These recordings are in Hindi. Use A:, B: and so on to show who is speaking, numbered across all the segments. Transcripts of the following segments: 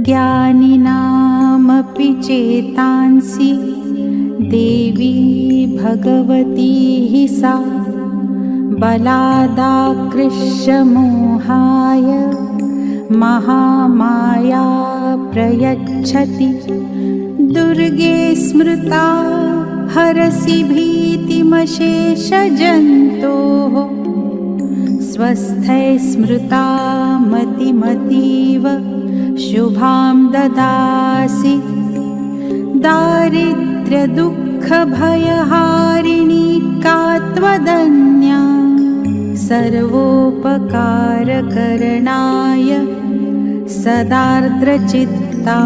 A: ज्ञानिनामपि चेतांसि देवी भगवती हि सा बलादाकृष्य मोहाय महामाया प्रयच्छति। दुर्गे स्मृता हरसि भीतिमशेषजन्तोः स्वस्थै स्मृता मतिमतीव शुभां ददासि। दारिद्र्यदुःखभयहारिणी का त्वदन्या सर्वोपकारकरणाय सदार्द्रचित्ता।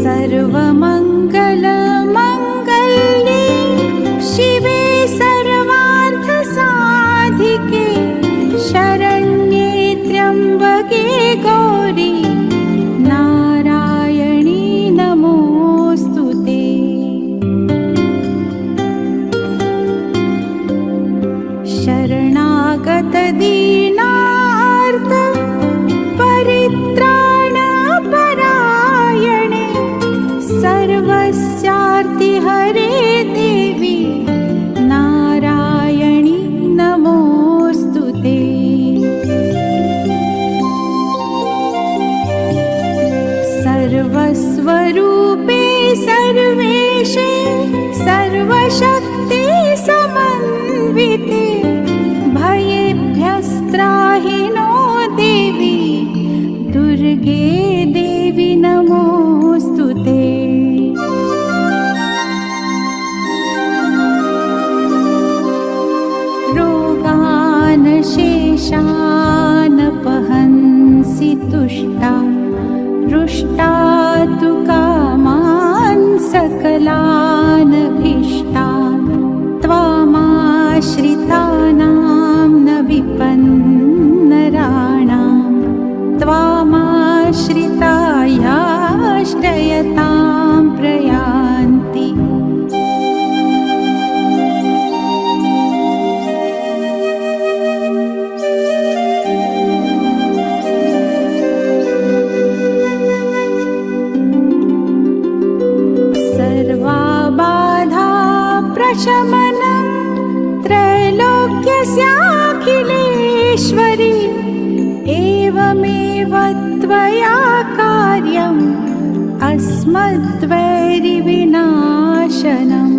A: सर्वमङ्गलमङ्गल्ये शिवे सर्वार्थसाधिके शरण्ये त्र्यम्बके गौरी नारायणी नमोऽस्तु ते। शरणागतदीनार्त परित्राणपरायणे सर्वस्यार्तिहरे देवी नारायणी नमोऽस्तु ते। सर्वस्वरूपे सर्वेशे सर्वशक्ति समन्विते भयेभ्यस्त्राहि नो देवी दुर्गे देवी नमोऽस्तु ते। रोगान् शेषानपहंसि तुष्टा रुष्टा तु कामान् सकलानभीष्टान् त्वामाश्रितानां न विपन्नराणां त्वामाश्रितायाश्रयतां प्रयान्ति। सर्वाबाधा प्रशमनं त्रैलोक्यस्याखिलेश्वरी एवमेव त्वया कार्यम् अस्मद्वैरिविनाशनम्।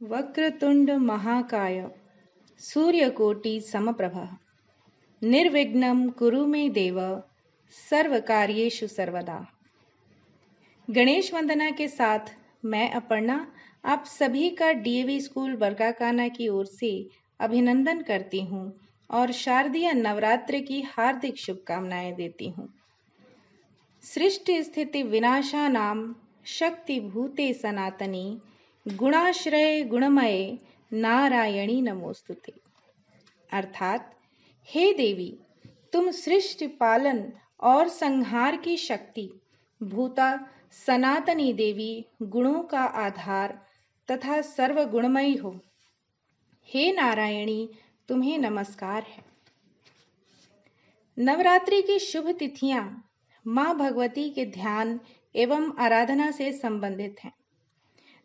B: वक्रतुंड महाकाय सूर्यकोटि समप्रभा निर्विघ्नं कुरु मे देव सर्वकार्येषु सर्वदा। गणेश वंदना के साथ मैं अपर्णा आप सभी का डीएवी स्कूल बरकाकाना की ओर से अभिनंदन करती हूँ और शारदीय नवरात्र की हार्दिक शुभकामनाएं देती हूँ। सृष्टि स्थिति विनाशानां शक्ति भूते सनातनी गुणाश्रय गुणमये नारायणी नमोस्तुते। अर्थात हे देवी, तुम सृष्टि पालन और संहार की शक्ति, भूता सनातनी देवी, गुणों का आधार तथा सर्वगुणमयी हो। हे नारायणी, तुम्हें नमस्कार है। नवरात्रि की शुभ तिथियां माँ भगवती के ध्यान एवं आराधना से संबंधित हैं।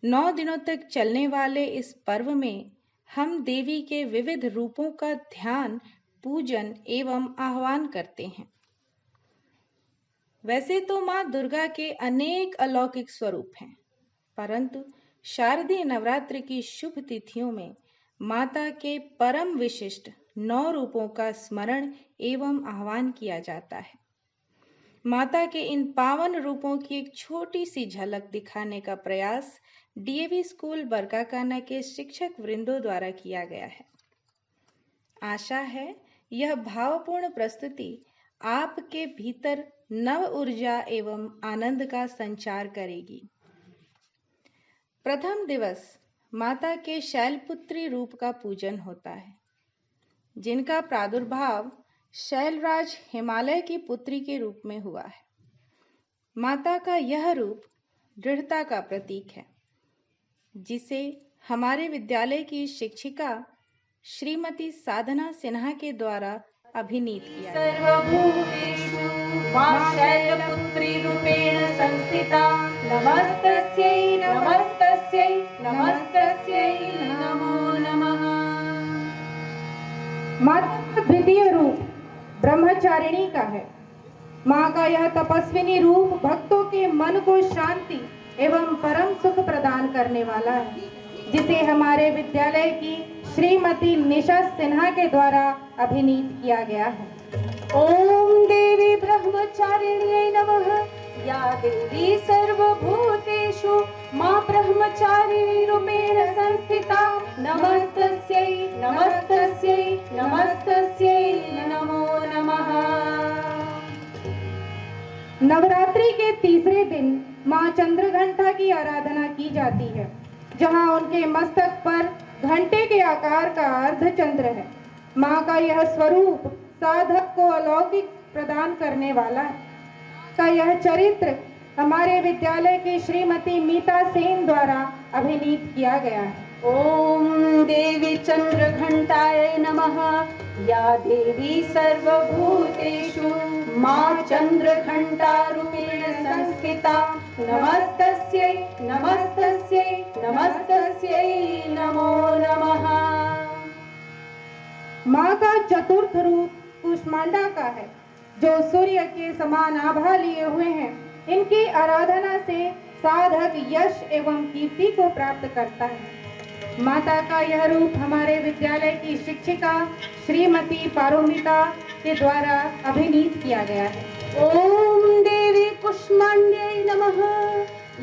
B: 9 दिनों तक चलने वाले इस पर्व में हम देवी के विविध रूपों का ध्यान, पूजन एवं आह्वान करते हैं। वैसे तो माँ दुर्गा के अनेक अलौकिक स्वरूप हैं, परंतु शारदीय नवरात्रि की शुभ तिथियों में माता के परम विशिष्ट 9 रूपों का स्मरण एवं आह्वान किया जाता है। माता के इन पावन रूपों की एक छोटी सी झलक दिखाने का प्रयास डीएवी स्कूल बरकाकाना के शिक्षक वृंदों द्वारा किया गया है। आशा है यह भावपूर्ण प्रस्तुति आपके भीतर नव ऊर्जा एवं आनंद का संचार करेगी। प्रथम दिवस माता के शैलपुत्री रूप का पूजन होता है, जिनका प्रादुर्भाव शैलराज हिमालय की पुत्री के रूप में हुआ है। माता का यह रूप दृढ़ता का प्रतीक है, जिसे हमारे विद्यालय की शिक्षिका श्रीमती साधना सिन्हा के द्वारा अभिनीत किया है।
C: सर्वभूतेषु मां शैलपुत्री रूपेण संस्थिता, नमस्तस्यै नमस्तस्यै नमस्तस्यै नमो नमः।
D: माता का द्वितीय रूप ब्रह्मचारिणी का है। माँ का यह तपस्विनी रूप भक्तों के मन को शांति एवं परम सुख प्रदान करने वाला है, जिसे हमारे विद्यालय की श्रीमती निशा सिन्हा के द्वारा अभिनीत किया गया है।
C: ओम देवी ब्रह्मचारिण्यै नमः। या देवी सर्वभूतेषु मां ब्रह्मचारिणी रूपेण संस्थिता, नमस्तस्यै नमस्तस्यै नमस्तस्यै नमो नमः।
D: नवरात्रि के तीसरे दिन माँ चंद्रघंटा की आराधना की जाती है, जहाँ उनके मस्तक पर घंटे के आकार का अर्धचंद्र है। माँ का यह स्वरूप साधक को अलौकिक प्रदान करने वाला है। का यह चरित्र हमारे विद्यालय की श्रीमती मीता सेन द्वारा अभिनीत किया गया है।
C: ओम देवी चंद्रघंटाय नमः। या देवी सर्वभूतेषु मां चंद्रघंटा रूपेण संस्थिता, नमस्तस्यै नमस्तस्यै नमस्तस्यै नमो नमः।
D: माँ का चतुर्थ रूप कुष्मांडा का है, जो सूर्य के समान आभा लिए हुए हैं। इनकी आराधना से साधक यश एवं कीर्ति को प्राप्त करता है। माता का यह रूप हमारे विद्यालय की शिक्षिका श्रीमती पारोमिता के द्वारा अभिनीत किया गया है।
C: ओम देवी कुष्मांड्यै नमः।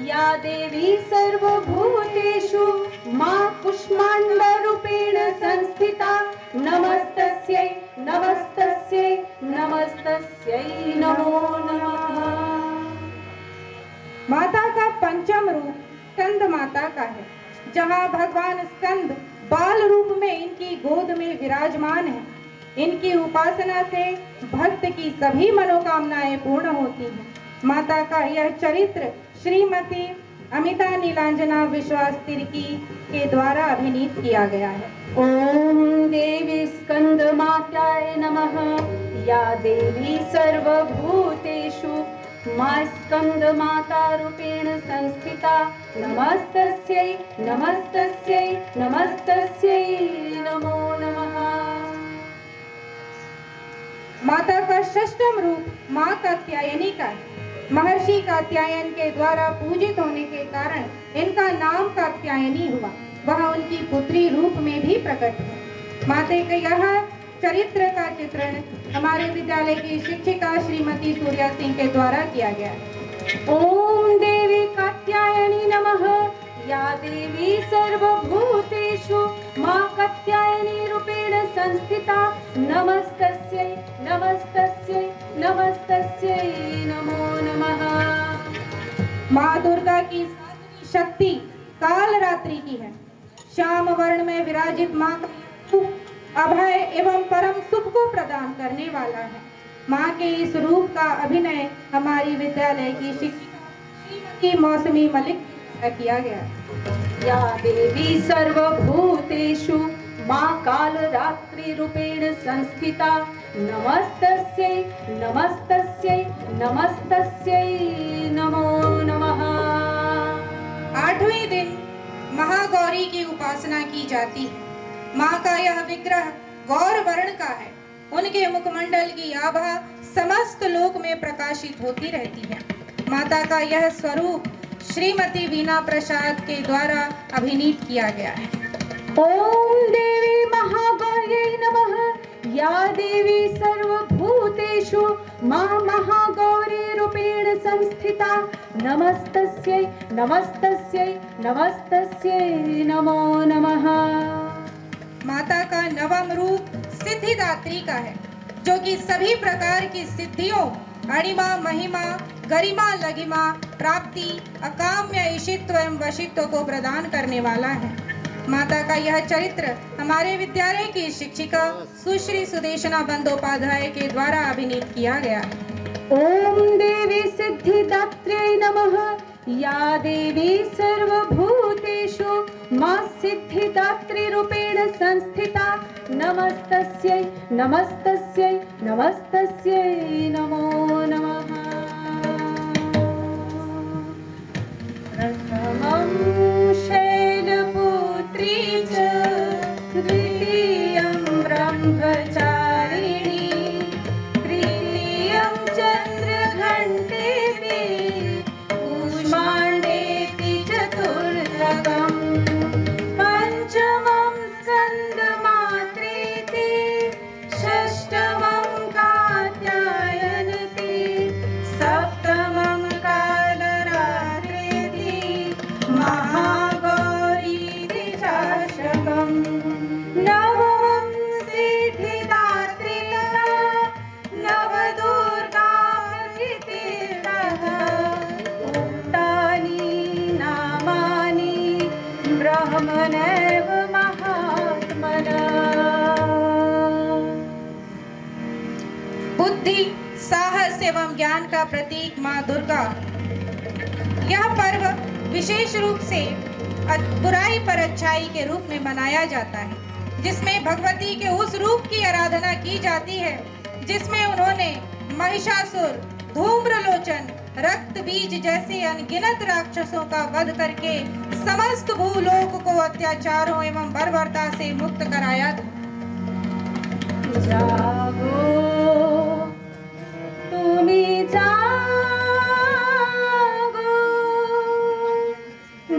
C: या देवी सर्वभूतेषु मां कुष्मांड रूपेण संस्थिता, नमस्तस्यै नमस्तस्यै नमस्तस्यै नमो नमः।
D: माता का पंचम रूप स्कंद माता का है, जहाँ भगवान स्कंद बाल रूप में इनकी गोद में विराजमान है। इनकी उपासना से भक्त की सभी मनोकामनाएं पूर्ण होती हैं। माता का यह चरित्र श्रीमती अमिता नीलांजना विश्वास तिर्की के द्वारा अभिनीत किया गया है।
C: ओम देवी स्कंद माताय नमः। या देवी सर्वभूतेषु मां स्कंद माता रूपेण संस्थिता, नमस्तस्यै नमस्तस्यै नमस्तस्यै नमो नमः।
D: माता का षष्ठम रूप माँ कात्यायनी का है। महर्षि कात्यायन के द्वारा पूजित होने के कारण इनका नाम कात्यायनी हुआ। वह उनकी पुत्री रूप में भी प्रकट है। माता के यह चरित्र का चित्रण हमारे विद्यालय की शिक्षिका श्रीमती सूर्या सिंह के द्वारा किया गया है।
C: ओम देवी कात्यायनी नमः। या देवी सर्वभूतेषु मां कात्यायनी रूपेण संस्थिता, नमस्तस्यै नमस्तस्यै नमस्तस्यै नमो नमः।
D: माँ दुर्गा की शक्ति काल रात्रि की है। श्याम वर्ण में विराजित माँ का रूप अभय एवं सुख को प्रदान करने वाला है। माँ के इस रूप का अभिनय हमारी विद्यालय की शिक्षिका श्रीमती मौसमी मलिक द्वारा किया गया।
C: या देवी सर्वभूतेषु माँ कालरात्रि रूपेण संस्थिता नमस्तस्यै नमस्तस्यै नमस्तस्यै नमो नमः।
D: 8वें दिन महागौरी की उपासना की जाती है। माँ का यह विग्रह गौर वर्ण का है। उनके मुखमंडल की आभा समस्त लोक में प्रकाशित होती रहती है। माता का यह स्वरूप श्रीमती वीणा प्रसाद के द्वारा अभिनीत किया गया है।
C: ओम देवी महागौर्यै नमः। या देवी सर्वभूतेषु मां महागौरी रूपेण संस्थिता नमस्तस्यै नमस्तस्यै नमस्तस्यै नमो नमः।
D: माता का नवम रूप सिद्धिदात्री का है, जो कि सभी प्रकार की सिद्धियों, अणिमा महिमा, गरिमा लगिमा, प्राप्ति, अकाम्य ईशित्व एवं वशित्व को प्रदान करने वाला है। माता का यह चरित्र हमारे विद्यालय की शिक्षिका सुश्री सुदेशना बंदोपाध्याय के द्वारा अभिनीत किया गया है।
C: ओम देवी सिद्धिदात्र्यै नमः। या देवी सर्वभूतेषु मां सिद्धिदात्री रूपेण संस्थिता नमस्तस्यै नमस्तस्यै नमस्तस्यै नमो नमः। प्रथमं शैलपुत्री च द्वितीयं ब्रह्मचारिणी तृतीयं चन्द्रघण्टेति कूष्माण्डेति चतुर्थकम् पंचमं स्कन्दमात्रेति षष्ठमं कात्यायनेति सप्तमं कालरात्रेति महागौरीति शासकम् नवमं सिद्धिदात्रिणा नवदुर्गाकृति उक्तानि नामानि ब्रह्मणैव महात्मना।
D: बुद्धि, साहस एवं ज्ञान का प्रतीक माँ दुर्गा। यह पर्व विशेष रूप से बुराई पर अच्छाई के रूप में मनाया जाता है, जिसमें भगवती के उस रूप की आराधना की जाती है जिसमें उन्होंने महिषासुर, धूम्रलोचन, रक्त बीज जैसे अनगिनत राक्षसों का वध करके समस्त भूलोक को अत्याचारों एवं बर्बरता से मुक्त कराया था।
C: जागो तुमी जागो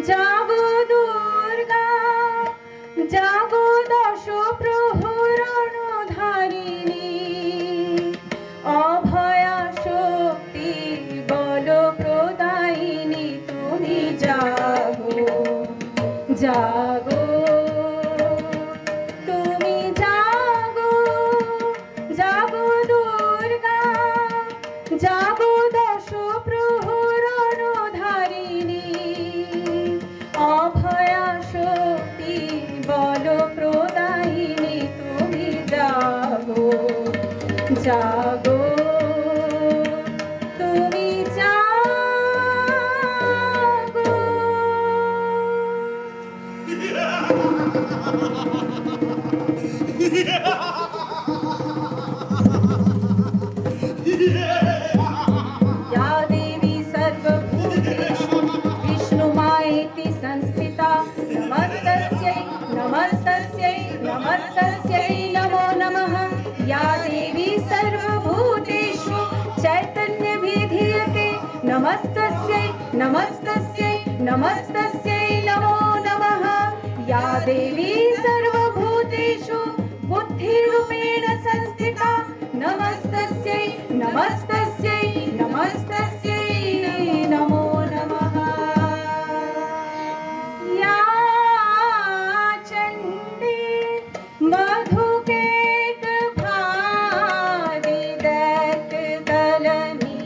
C: जागो दुर्गा जागो दश प्रहरणधारिणी अभया शक्ति बल प्रदायिनी तुमी जागो जागो तुमी जागो जागो दुर्गा जागो दश प्रहरणधारिणी अभया शक्ति बल प्रदायिनी तुमी जागो जागो तुमी जागो। या देवी सर्वभूतेषु विष्णुमायेति संस्थिता नमस्तस्यै नमस्तस्यै नमस्तस्यै नमो नमः। या देवी सर्वभूतेषु चैतन्यभिधीयते नमस्तस्यै नमस्तस्यै नमस्तस्यै नमो नमः। या देवी सर्वभूतेषु बुद्धिरूपेण संस्थिता नमस्तस्यै नमस्तस्यै नमस्तस्यै नमो नमः। या चण्डी मधुकेटभारी दैत्यदलनी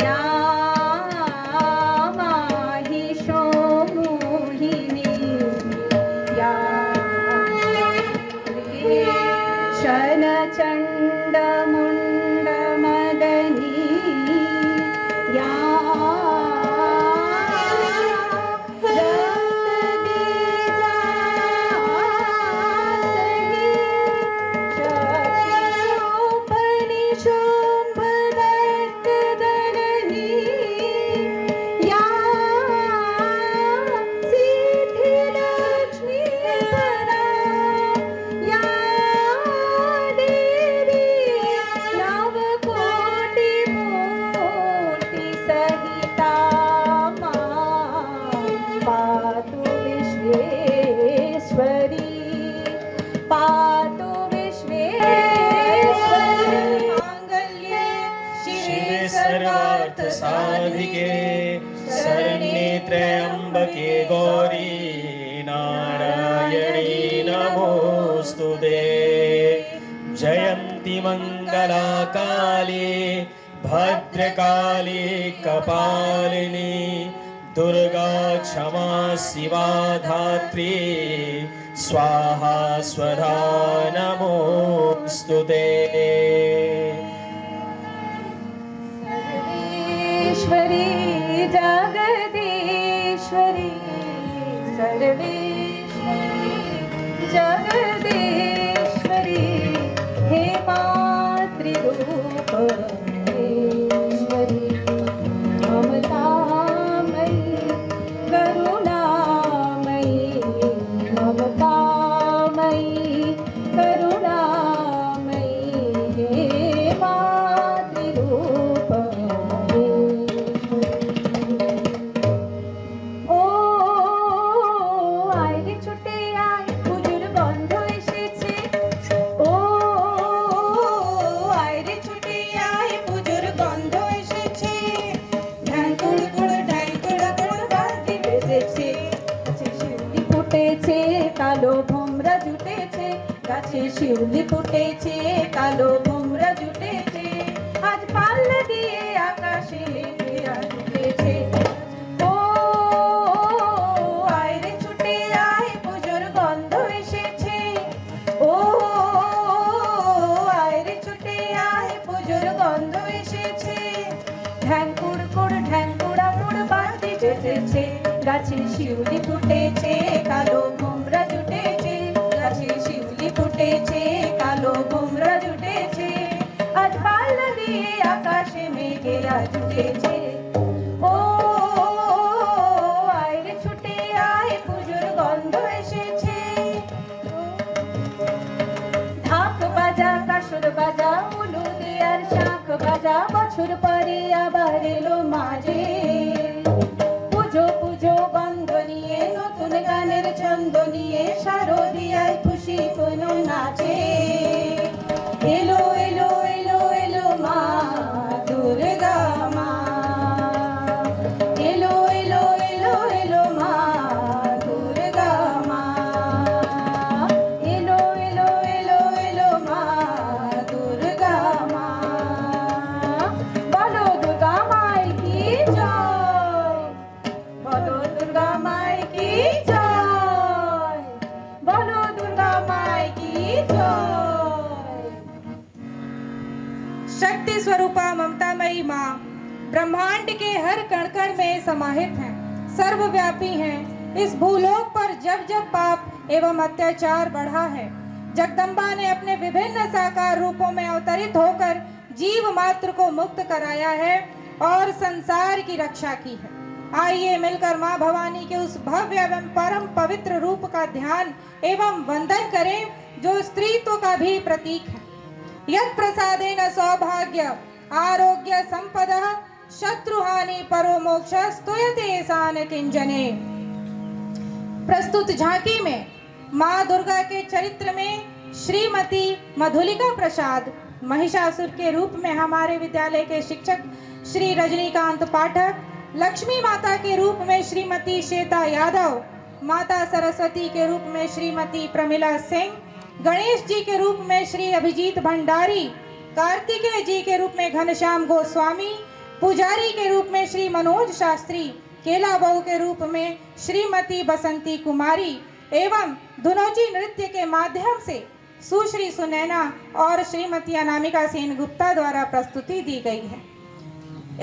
C: या माहिषो मोहिनी या शनचण्ड मुण्ड मदनी या
E: सर्वार्थ साधिके शरण्ये त्र्यम्बके गौरी नारायणी नमोस्तुते। जयन्ती मंगला काली भद्रकाली कपालिनी दुर्गा क्षमा शिवा धात्री स्वाहा स्वधा नमोस्तुते।
C: ईश्वरी जगदीश्वरी सर्वेश्वरी जगदीश्वरी हे मातृरूपेश्वरी ममतामयी करुणामयी ममतामयी करुणामयी हे কালো ভোমরা জুটেছে গাছে শিউলি ফুটেছে কালো ভোমরা জুটেছে আজ পাল্লা দিয়ে আকাশে উঠেছে ও আয়রে ছুটে আয় পুজোর গন্ধ এসেছে ও আয়রে ছুটে আয় পুজোর গন্ধ এসেছে ঢ্যাঙ্কুড় মুড় বাঁধি বেজেছে গাছে শিউলি ফুটেছে কালো ভোমরা জুটেছে গাছে শিউলি ফুটেছে কালো ভোমরা জুটেছে আজ পাল্লা দিয়ে আকাশে মেঘে আজ উঠেছে ও আয়রে ছুটে আয় পুজোর গন্ধ এসেছে ঢাক বাজা কাসর বাজা উলু দেয়ার শাঁখ বাজা বছর পরে আবার এলো মাঝে পুজো পুজো বন্ধ নিয়ে নতুন গানের ছন্দ নিয়ে শারদিয়ায় খুশি কোনো নাচে এলো এলো এলো এলো মা দুর্গা মা এলো এলো এলো এলো মা দুর্গা মা এলো এলো এলো এলো মা দুর্গা মা বলো দুর্গা মাই কি জয় বলো দুর্গা মাই কি জয় বলো দুर्गा माई की जय।
D: शक्ति स्वरूपा ममतामयी माँ ब्रह्मांड के हर कण कण में समाहित हैं, सर्वव्यापी हैं। इस भूलोक पर जब जब पाप एवं अत्याचार बढ़ा है, जगदम्बा ने अपने विभिन्न साकार रूपों में अवतरित होकर जीव मात्र को मुक्त कराया है और संसार की रक्षा की है। आइए मिलकर माँ भवानी के उस भव्य एवं परम पवित्र रूप का ध्यान एवं वंदन करें जो स्त्रीत्व का भी प्रतीक है। यत् प्रसादेन सौभाग्य आरोग्य संपदा शत्रुहानि परो मोक्ष स्तुयते सान किंजने। प्रस्तुत झांकी में माँ दुर्गा के चरित्र में श्रीमती मधुलिका प्रसाद महिषासुर के रूप में हमारे विद्यालय के शिक्षक श्री रजनीकांत पाठक, लक्ष्मी माता के रूप में श्रीमती श्वेता यादव, माता सरस्वती के रूप में श्रीमती प्रमिला सिंह, गणेश जी के रूप में श्री अभिजीत भंडारी, कार्तिकेय जी के रूप में घनश्याम गोस्वामी, पुजारी के रूप में श्री मनोज शास्त्री, केला बहू के रूप में श्रीमती बसंती कुमारी एवं धुनोची नृत्य के माध्यम से सुश्री सुनैना और श्रीमती अनामिका सेन गुप्ता द्वारा प्रस्तुति दी गई है।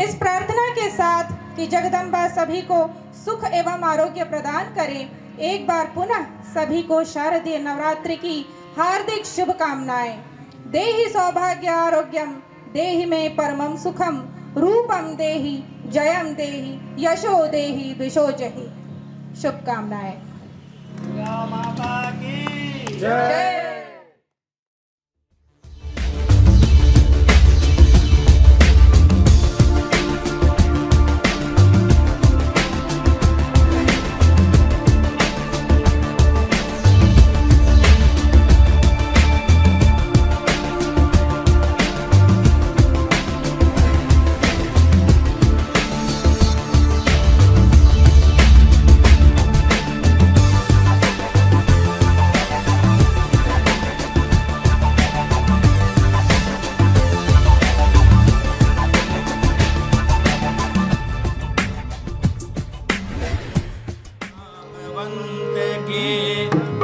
D: इस प्रार्थना के साथ कि जगदम्बा सभी को सुख एवं आरोग्य प्रदान करे, एक बार पुनः सभी को शारदीय नवरात्रि की हार्दिक शुभकामनाएं। देहि सौभाग्य आरोग्यम, देहि में परमं सुखम, रूपम देहि, जयम देहि, यशो देहि, द्विषो जहि। शुभकामनाएं।
E: माता की
D: जय।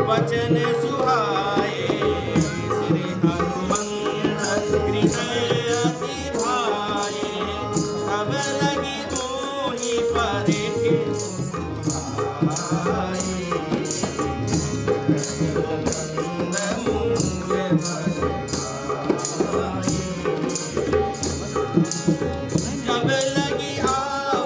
E: वचन सुहाए, श्री हनुमंत हृदय अति भाए, तब लगी मोहि परिठि भाए। मूल जब लगी आव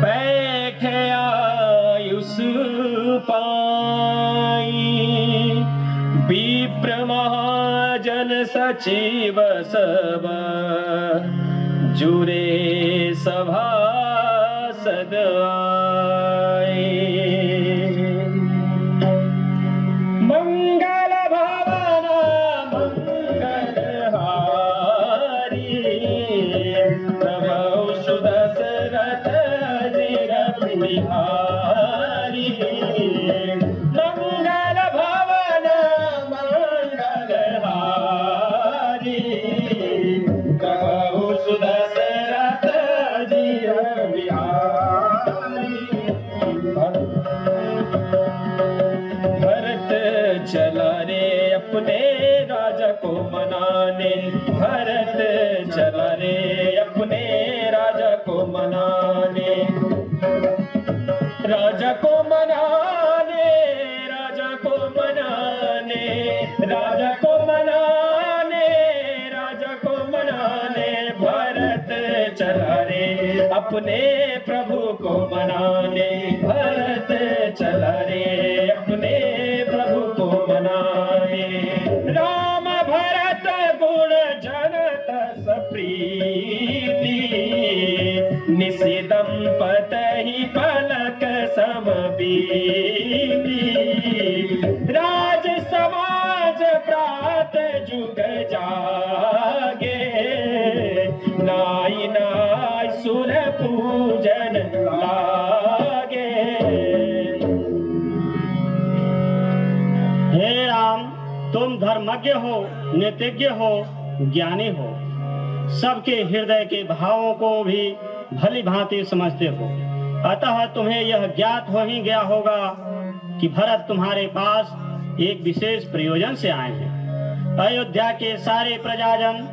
E: बैठे आयुष पाई, विप्र महाजन सचिव सब, जुरे सभासद आए। मंगल भवन मंगल हारी, प्रभु सुदशरथ बिहारी। मंगल भवन मंगल हारी, प्रभु सुदशरथ बिहारी। भरत चला रे अपने राजा को मनाने, भरत चला रे अपने राजा को मनाने, राजा को मनाने, राजा को मनाने, राजा को मनाने, राजा को मनाने। भरत चला रे अपने प्रभु को मनाने, भरत चला रे अपने प्रभु को मनाने। राम भरत गुण जनत सप्रीति, निशि दंपतहि पलक समबीती। राज समाज प्रात जुग जागे, नाई नाई सुर पूजन लागे।
F: हे राम, तुम धर्मज्ञ हो, नीतिज्ञ हो,
E: ज्ञानी हो, सबके हृदय के भावों को भी भली भांति समझते हो, अतः तुम्हें यह ज्ञात हो ही गया होगा कि भरत तुम्हारे पास एक विशेष प्रयोजन से आए हैं। अयोध्या के सारे प्रजाजन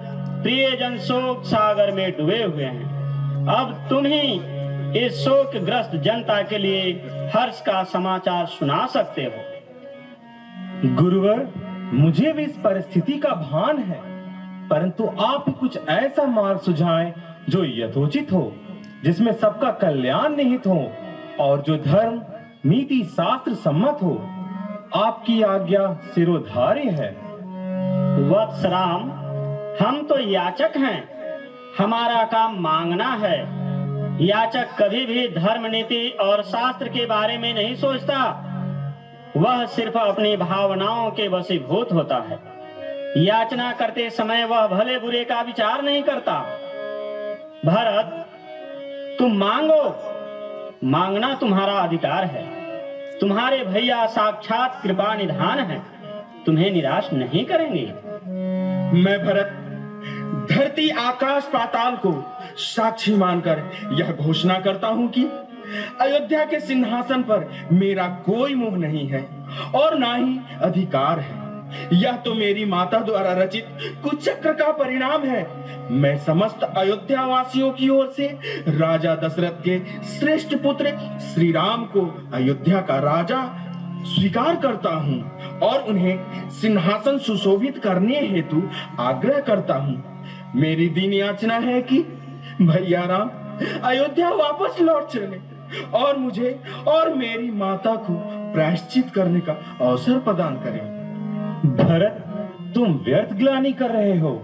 E: प्रियजन शोक सागर में डूबे हुए हैं। अब तुम ही इस शोकग्रस्त जनता के लिए हर्ष का समाचार सुना सकते हो।
F: गुरुवर, मुझे भी इस परिस्थिति का भान है, परंतु आप ही कुछ ऐसा मार्ग सुझाएं जो यथोचित हो, जिसमें सबका कल्याण निहित हो और जो धर्म नीति शास्त्र सम्मत हो। आपकी आज्ञा सिरोधार्य है।
E: वत्स राम, हम तो याचक हैं, हमारा काम मांगना है। याचक कभी भी धर्म नीति और शास्त्र के बारे में नहीं सोचता, वह सिर्फ अपनी भावनाओं के वशीभूत होता है। याचना करते समय वह भले बुरे का विचार नहीं करता। भरत, तुम मांगो, मांगना तुम्हारा अधिकार है। तुम्हारे भैया साक्षात कृपा निधान है, तुम्हें निराश नहीं करेंगे।
F: मैं भरत धरती आकाश पाताल को साक्षी मानकर यह घोषणा करता हूं कि अयोध्या के सिंहासन पर मेरा कोई मुंह नहीं है और ना ही अधिकार है। यह तो मेरी माता द्वारा रचित कुचक्र का परिणाम है। मैं समस्त अयोध्या वासियों की ओर से राजा दशरथ के श्रेष्ठ पुत्र श्री राम को अयोध्या का राजा स्वीकार करता हूँ और उन्हें सिंहासन सुशोभित करने हेतु आग्रह करता हूँ। मेरी दीन याचना है कि भैया राम अयोध्या वापस लौट चले और मुझे और मेरी माता को प्रायश्चित करने का अवसर प्रदान करें।
G: भरत, तुम व्यर्थ ग्लानि कर रहे हो।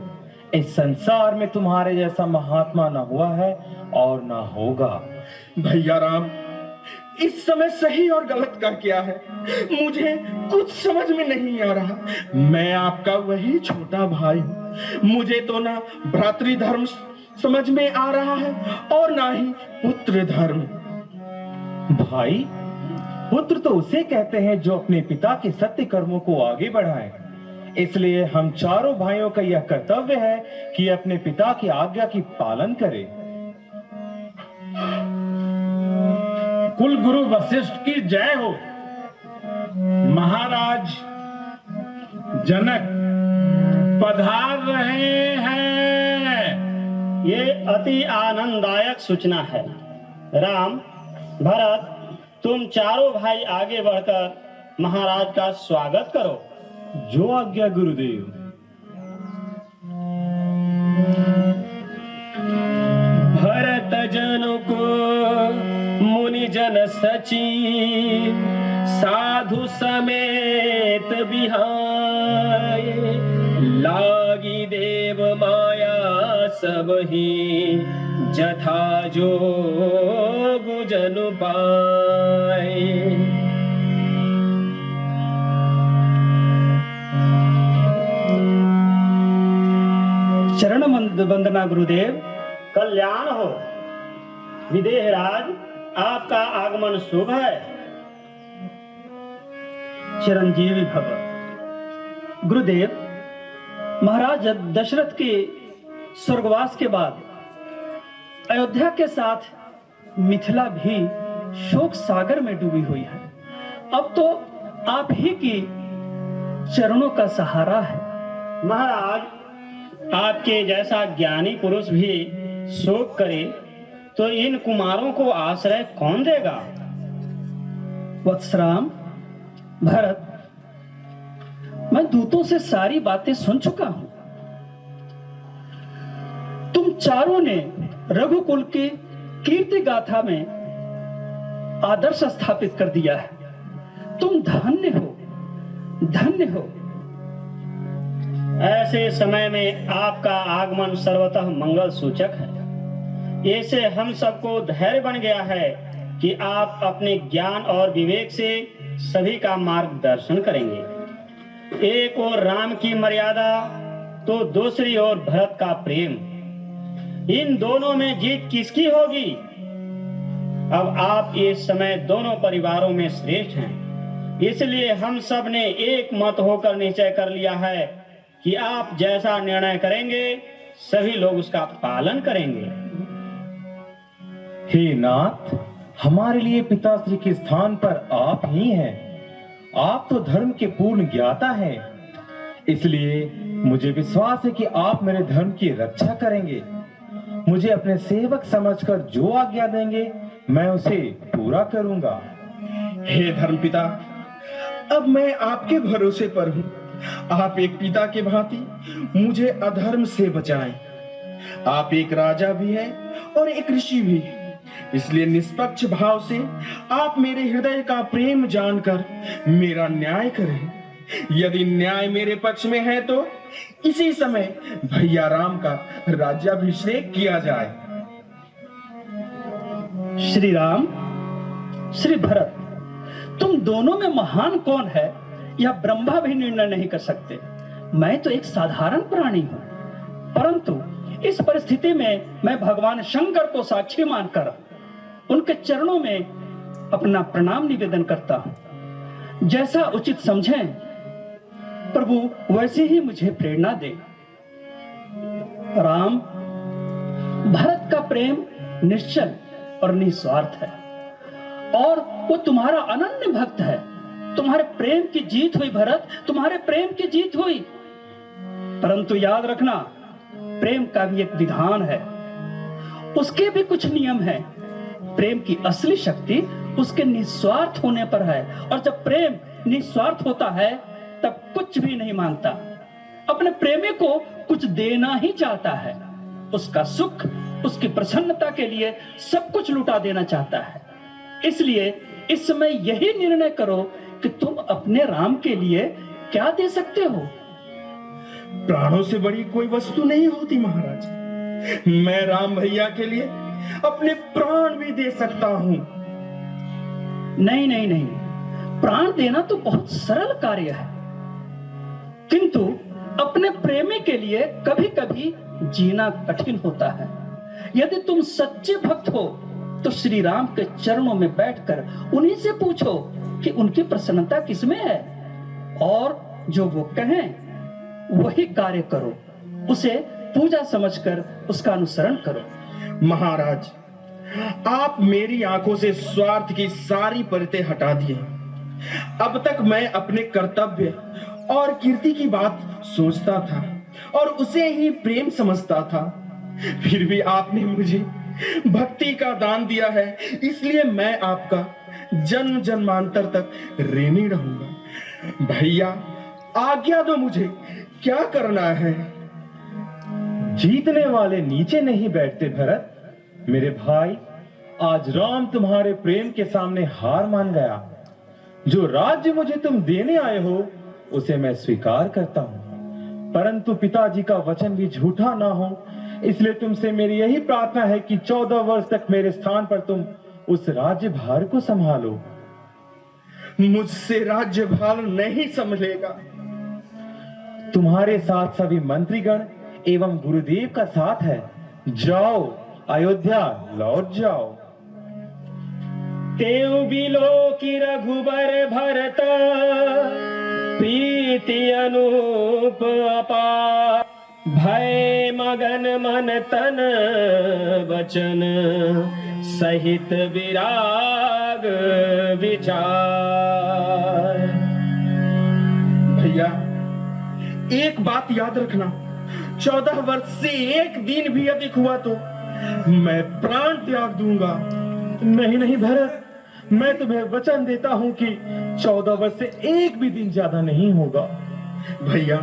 G: इस संसार में तुम्हारे जैसा महात्मा न हुआ है और न होगा।
F: भैया राम, इस समय सही और गलत का क्या है, मुझे कुछ समझ में नहीं आ रहा। मैं आपका वही छोटा भाई हूँ। मुझे तो ना भ्रातृ धर्म समझ में आ रहा है और ना ही पुत्र धर्म।
G: भाई, पुत्र तो उसे कहते हैं जो अपने पिता के सत्य कर्मों को आगे बढ़ाए। इसलिए हम चारों भाइयों का यह कर्तव्य है कि अपने पिता की आज्ञा की पालन करें।
H: कुल गुरु वशिष्ठ की जय हो। महाराज जनक पधार रहे हैं।
E: ये अति आनंददायक सूचना है। राम, भरत, तुम चारों भाई आगे बढ़कर महाराज का स्वागत करो।
G: जो आज्ञा गुरुदेव।
E: भरत जन को मुनि जन सचिव साधु समेत बिहाय, लागी देव माया सब ही जथा जोग जन पाए।
I: चरण वंदना गुरुदेव।
E: कल्याण हो। विदेहराज, आपका आगमन शुभ है।
I: चिरंजीवी भव। गुरुदेव, महाराज दशरथ के स्वर्गवास के बाद अयोध्या के साथ मिथिला भी शोक सागर में डूबी हुई है। अब तो आप ही की चरणों का सहारा है।
E: महाराज, आपके जैसा ज्ञानी पुरुष भी शोक करे तो इन कुमारों को आश्रय कौन देगा?
I: वत्सराम, भरत, मैं दूतों से सारी बातें सुन चुका हूं। तुम चारों ने रघुकुल की कीर्ति गाथा में आदर्श स्थापित कर दिया है। तुम धन्य हो, धन्य हो।
E: ऐसे समय में आपका आगमन सर्वतः मंगल सूचक है। ऐसे हम सबको धैर्य बन गया है कि आप अपने ज्ञान और विवेक से सभी का मार्गदर्शन करेंगे। एक ओर राम की मर्यादा तो दूसरी ओर भरत का प्रेम, इन दोनों में जीत किसकी होगी? अब आप इस समय दोनों परिवारों में श्रेष्ठ हैं, इसलिए हम सब ने एक मत होकर निश्चय कर लिया है कि आप जैसा निर्णय करेंगे सभी लोग उसका पालन करेंगे।
G: हे नाथ, हमारे लिए पिताश्री के स्थान पर आप ही हैं। आप तो धर्म के पूर्ण ज्ञाता हैं, इसलिए मुझे विश्वास है कि आप मेरे धर्म की रक्षा करेंगे। मुझे अपने सेवक समझकर जो आज्ञा देंगे मैं उसे पूरा करूंगा।
F: हे धर्मपिता, अब मैं आपके भरोसे पर हूं। आप एक पिता के भांति मुझे अधर्म से बचाएं। आप एक राजा भी हैं और एक ऋषि भी, इसलिए निष्पक्ष भाव से आप मेरे हृदय का प्रेम जानकर मेरा न्याय करें। यदि न्याय मेरे पक्ष में है तो इसी समय भैया राम का राज्याभिषेक किया जाए।
I: श्री राम, श्री भरत, तुम दोनों में महान कौन है यह ब्रह्मा भी निर्णय नहीं कर सकते। मैं तो एक साधारण प्राणी हूं, परंतु इस परिस्थिति में मैं भगवान शंकर को साक्षी मानकर उनके चरणों में अपना प्रणाम निवेदन करता हूं। जैसा उचित समझें प्रभु वैसे ही मुझे प्रेरणा दे। राम, भरत का प्रेम निश्चल और निस्वार्थ है और वो तुम्हारा अनन्य भक्त है। तुम्हारे प्रेम की जीत हुई भरत, तुम्हारे प्रेम की जीत हुई। परंतु याद रखना, प्रेम का भी एक विधान है, उसके भी कुछ नियम हैं। प्रेम की असली शक्ति उसके निस्वार्थ होने पर है, और जब प्रेम निस्वार्थ होता है तब कुछ भी नहीं मांगता, अपने प्रेमी को कुछ देना ही चाहता है। उसका सुख, उसकी प्रसन्नता के लिए सब कुछ लुटा देना चाहता है। इसलिए इस समय यही निर्णय करो कि तुम अपने राम के लिए क्या दे सकते हो।
F: प्राणों से बड़ी कोई वस्तु नहीं होती महाराज। मैं राम भैया के लिए अपने प्राण भी दे सकता हूं।
I: नहीं नहीं नहीं, प्राण देना तो बहुत सरल कार्य है, किंतु अपने प्रेमी के लिए कभी कभी जीना कठिन होता है। यदि तुम सच्चे भक्त हो तो श्री राम के चरणों में बैठकर उन्हीं से पूछो कि उनकी प्रसन्नता किसमें है, और जो वो कहें वही कार्य करो। उसे पूजा समझकर उसका अनुसरण करो।
F: महाराज, आप मेरी आंखों से स्वार्थ की सारी परतें हटा दिए। अब तक मैं अपने कर्तव्य और कीर्ति की बात सोचता था और उसे ही प्रेम समझता था। फिर भी आपने मुझे भक्ति का दान दिया है, इसलिए मैं आपका जन्म जन्मांतर तक ऋणी रहूंगा। भैया, आज्ञा दो, मुझे क्या करना है।
G: जीतने वाले नीचे नहीं बैठते भरत। मेरे भाई, आज राम तुम्हारे प्रेम के सामने हार मान गया। जो राज्य मुझे तुम देने आए हो उसे मैं स्वीकार करता हूं, परंतु पिताजी का वचन भी झूठा ना हो, इसलिए तुमसे मेरी यही प्रार्थना है कि 14 वर्ष तक मेरे स्थान पर तुम उस राज्य भार को संभालो।
F: मुझसे राज्य भार नहीं संभलेगा।
G: तुम्हारे साथ सभी मंत्रीगण एवं गुरुदेव का साथ है। जाओ, अयोध्या लौट जाओ।
E: तेउ बिलो की रघुबर भरत, प्रीति अनूप अपार। भय मगन मन तन वचन, सहित विराग विचार।
F: भैया, एक बात याद रखना, 14 वर्ष से एक दिन भी अधिक हुआ तो मैं प्राण त्याग दूंगा।
G: नहीं नहीं भरत, मैं तुम्हें वचन देता हूं कि 14 वर्ष से एक भी दिन ज्यादा नहीं होगा।
F: भैया,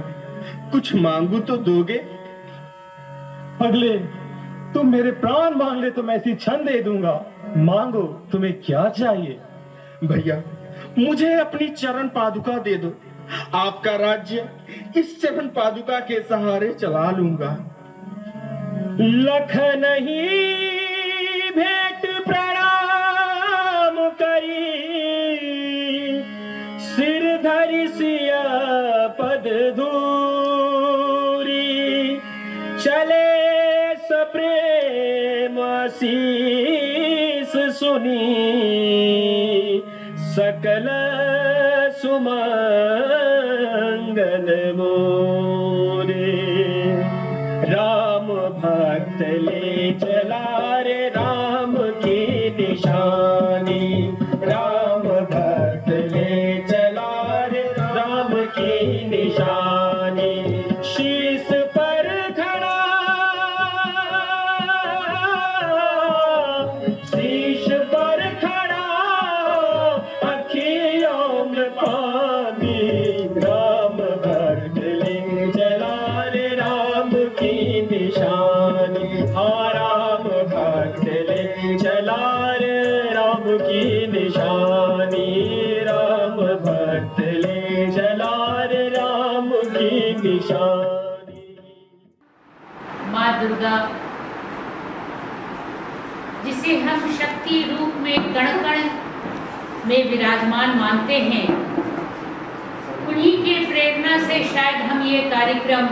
F: कुछ मांगू तो दोगे?
G: अगले, तुम मेरे प्राण मांग ले तो मैं ऐसी क्षण दे दूंगा। मांगो, तुम्हें क्या चाहिए?
F: भैया, मुझे अपनी चरण पादुका दे दो। आपका राज्य इस चरण पादुका के सहारे चला लूंगा।
E: लख नहीं भेंट प्रणाम करी, सिर धरि सिया पद धूरी। चले सप्रेम शीस सुनी, सकल सुमंगल मोरी। भक्त ले चला रे राम की निशानी, राम भक्त ले चला रे राम की निशानी। शीश पर खड़ा, शीश पर खड़ा, अखियों में पानी, राम भक्त ले चला रे राम की निशानी। हाँ राम भक्त ले चला रे राम की निशानी, राम भक्त ले चला रे राम की निशानी।
J: माँ दुर्गा, जिसे हम शक्ति रूप में कण कण में विराजमान मानते हैं, उन्हीं के प्रेरणा से शायद हम ये कार्यक्रम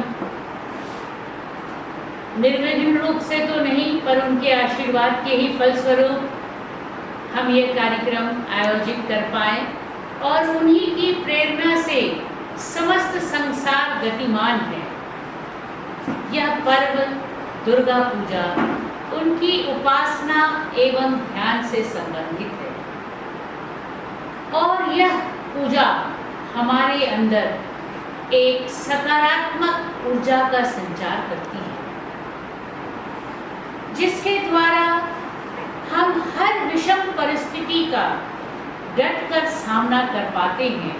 J: निर्विघ्न रूप से तो नहीं, पर उनके आशीर्वाद के ही फलस्वरूप हम ये कार्यक्रम आयोजित कर पाए और उन्हीं की प्रेरणा से समस्त संसार गतिमान है। यह पर्व दुर्गा पूजा उनकी उपासना एवं ध्यान से संबंधित है और यह पूजा हमारे अंदर एक सकारात्मक ऊर्जा का संचार करती है, जिसके द्वारा हम हर विषम परिस्थिति का डटकर सामना कर पाते हैं।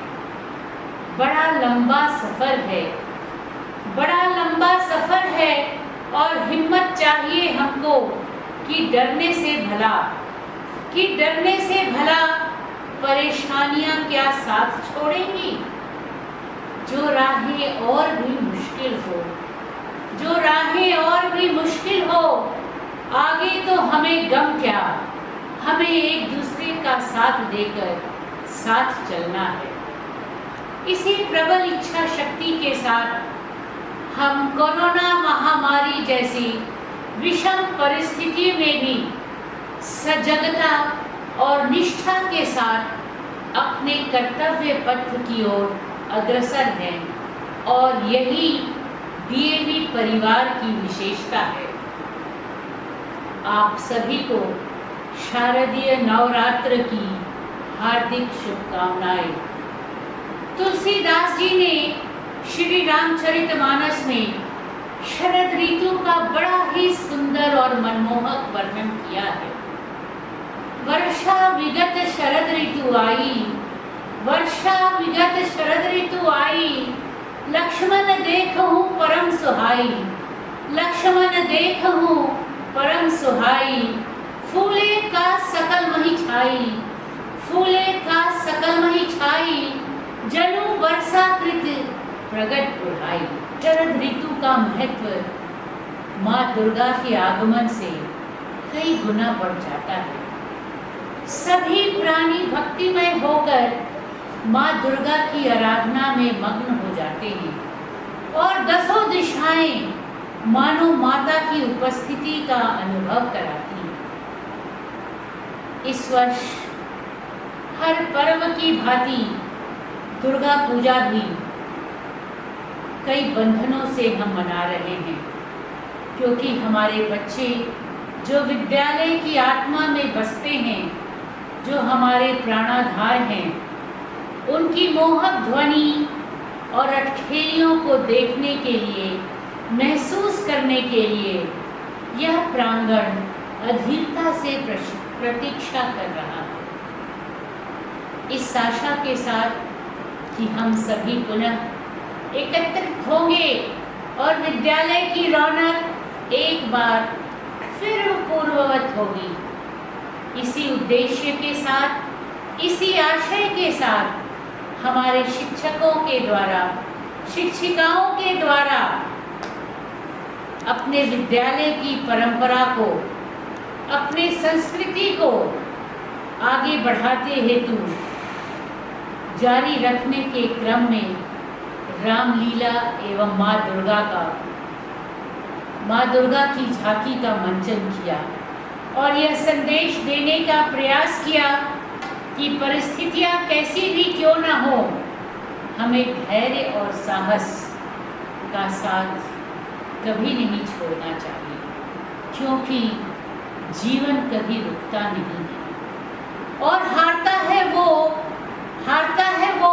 J: बड़ा लंबा सफर है, बड़ा लंबा सफर है और हिम्मत चाहिए हमको कि डरने से भला परेशानियां क्या साथ छोड़ेंगी। जो राहें और भी मुश्किल हो, आगे तो हमें गम क्या, हमें एक दूसरे का साथ देकर साथ चलना है। इसी प्रबल इच्छा शक्ति के साथ हम कोरोना महामारी जैसी विषम परिस्थिति में भी सजगता और निष्ठा के साथ अपने कर्तव्य पथ की ओर अग्रसर हैं और यही डीएवी परिवार की विशेषता है। आप सभी को शारदीय नवरात्र की हार्दिक शुभकामनाएं। तुलसीदास जी ने श्री रामचरितमानस में शरद ऋतु का बड़ा ही सुंदर और मनमोहक वर्णन किया है। वर्षा विगत शरद ऋतु आई, वर्षा विगत शरद ऋतु आई, लक्ष्मण देखहु परम सुहाई, लक्ष्मण देखहु परम सुहाई, फूले का सकल मही छाई, फूले का सकल मही छाई, जनु वर्षा कृत प्रगट बुढ़ाई। शरद ऋतु का महत्व माँ दुर्गा के आगमन से कई गुना बढ़ जाता है। सभी प्राणी भक्तिमय होकर माँ दुर्गा की आराधना में मग्न हो जाते हैं और दसों दिशाएं मानो माता की उपस्थिति का अनुभव कराती हैं। इस वर्ष हर पर्व की भांति दुर्गा पूजा भी कई बंधनों से हम मना रहे हैं, क्योंकि हमारे बच्चे जो विद्यालय की आत्मा में बसते हैं, जो हमारे प्राणाधार हैं, उनकी मोहक ध्वनि और अटखेलियों को देखने के लिए, महसूस करने के लिए यह प्रांगण अधीरता से प्रतीक्षा कर रहा है। इस आशा के साथ कि हम सभी पुनः एकत्रित होंगे और विद्यालय की रौनक एक बार फिर पूर्ववत होगी। इसी उद्देश्य के साथ, इसी आशय के साथ हमारे शिक्षकों के द्वारा, शिक्षिकाओं के द्वारा अपने विद्यालय की परंपरा को, अपने संस्कृति को आगे बढ़ाते हेतु जारी रखने के क्रम में रामलीला एवं माँ दुर्गा की झांकी का मंचन किया और यह संदेश देने का प्रयास किया कि परिस्थितियां कैसी भी क्यों न हो, हमें धैर्य और साहस का साथ कभी नहीं छोड़ना चाहिए। क्योंकि जीवन कभी रुकता नहीं है और हारता है वो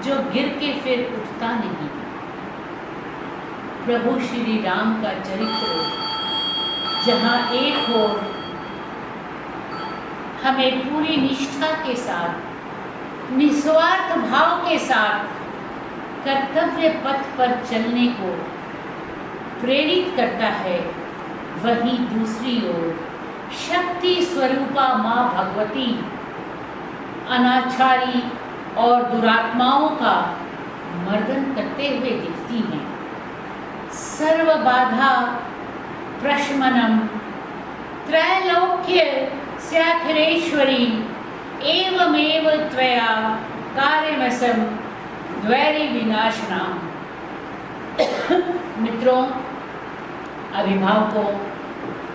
J: जो गिर के फिर उठता नहीं। प्रभु श्री राम का चरित्र जहाँ एक ओर हमें पूरी निष्ठा के साथ निस्वार्थ भाव के साथ कर्तव्य पथ पर चलने को प्रेरित करता है, वहीं दूसरी ओर शक्ति स्वरूपा माँ भगवती अनाचारी और दुरात्माओं का मर्दन करते हुए दिखती हैं। सर्व बाधा प्रशमनम त्रैलोक्य स्याखिरेश्वरी एवमेव त्वया कार्यमसम द्वैरी विनाशना। मित्रों, अभिभावकों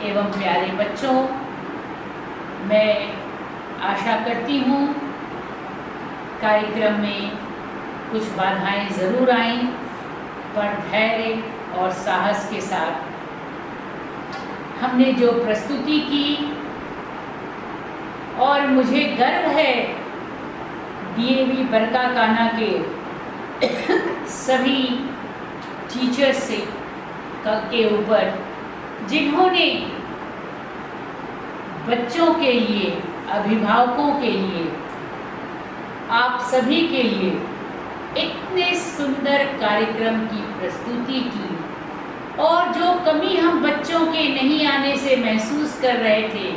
J: एवं प्यारे बच्चों, मैं आशा करती हूँ कार्यक्रम में कुछ बाधाएं ज़रूर आईं, पर धैर्य और साहस के साथ हमने जो प्रस्तुति की, और मुझे गर्व है डीएवी बरकाकाना के सभी टीचर्स से के ऊपर, जिन्होंने बच्चों के लिए, अभिभावकों के लिए, आप सभी के लिए इतने सुंदर कार्यक्रम की प्रस्तुति की, और जो कमी हम बच्चों के नहीं आने से महसूस कर रहे थे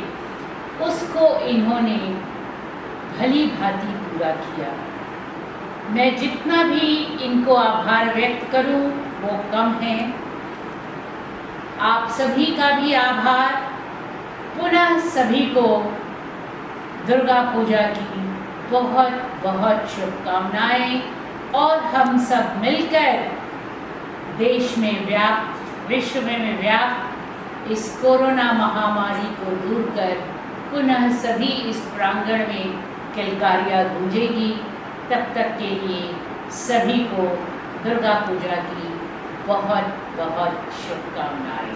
J: उसको इन्होंने भली भांति पूरा किया। मैं जितना भी इनको आभार व्यक्त करूं वो कम है। आप सभी का भी आभार। पुनः सभी को दुर्गा पूजा की बहुत बहुत शुभकामनाएं, और हम सब मिलकर देश में व्याप्त, विश्व में व्याप्त इस कोरोना महामारी को दूर कर पुनः सभी इस प्रांगण में किलकारियाँ गूंजेगी। तब तक के लिए सभी को दुर्गा पूजा की बहुत बहुत शुभकामनाएं।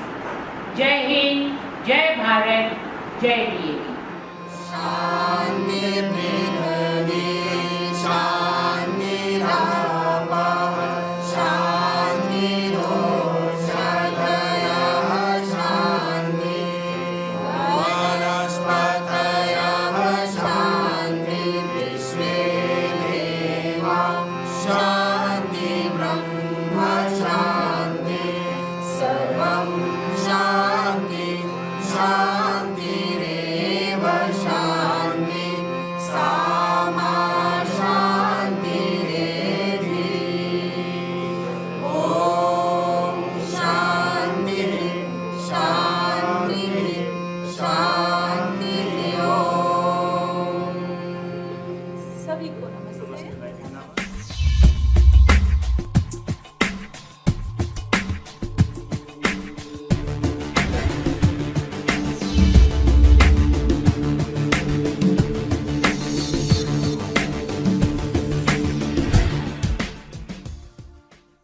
J: जय हिंद, जय भारत, जय डीएवी।